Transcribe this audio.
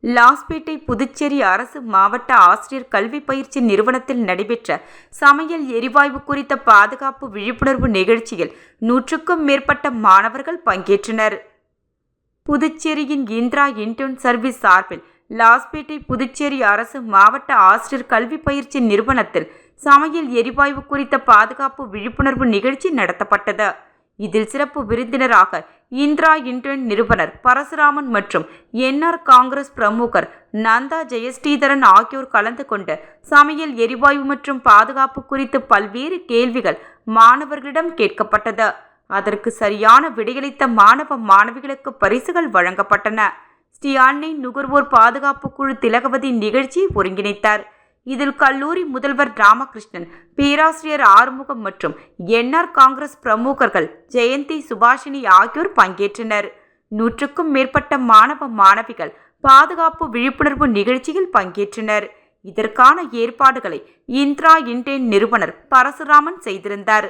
லாஸ்பேட்டை புதுச்சேரி அரசு மாவட்ட ஆசிரியர் கல்வி பயிற்சி நிறுவனத்தில் நடைபெற்ற சமையல் எரிவாயு குறித்த பாதுகாப்பு விழிப்புணர்வு நிகழ்ச்சியில் 100க்கும் மேற்பட்ட மாணவர்கள் பங்கேற்றனர். புதுச்சேரியின் இந்திரா இன்டர்ன் சர்வீஸ் சார்பில் லாஸ்பேட்டை புதுச்சேரி அரசு மாவட்ட ஆசிரியர் கல்வி பயிற்சி நிறுவனத்தில் சமையல் எரிவாயு குறித்த பாதுகாப்பு விழிப்புணர்வு நிகழ்ச்சி நடத்தப்பட்டது. இதில் சிறப்பு விருந்தினராக இந்திரா இன்டர்ன் நிறுவனர் பரசுராமன் மற்றும் என்ஆர் காங்கிரஸ் பிரமுகர் நந்தா ஜெயஸ்ரீதரன் ஆகியோர் கலந்து கொண்டு சமையல் எரிவாயு மற்றும் பாதுகாப்பு குறித்து பல்வேறு கேள்விகள் மாணவர்களிடம் கேட்கப்பட்டது. அதற்கு சரியான விடையளித்த மாணவ மாணவிகளுக்கு பரிசுகள் வழங்கப்பட்டன. ஸ்ரீ அன்னை நுகர்வோர் பாதுகாப்பு குழு திலகவதி நிகழ்ச்சியை ஒருங்கிணைத்தார். இதில் கல்லூரி முதல்வர் ராமகிருஷ்ணன், பேராசிரியர் ஆறுமுகம் மற்றும் என்ஆர் காங்கிரஸ் பிரமுகர்கள் ஜெயந்தி, சுபாஷினி ஆகியோர் பங்கேற்றனர். 100க்கும் மேற்பட்ட மாணவ மாணவிகள் பாதுகாப்பு விழிப்புணர்வு நிகழ்ச்சியில் பங்கேற்றனர். இதற்கான ஏற்பாடுகளை இந்திரா இன்டர்ன் நிறுவனர் பரசுராமன் செய்திருந்தார்.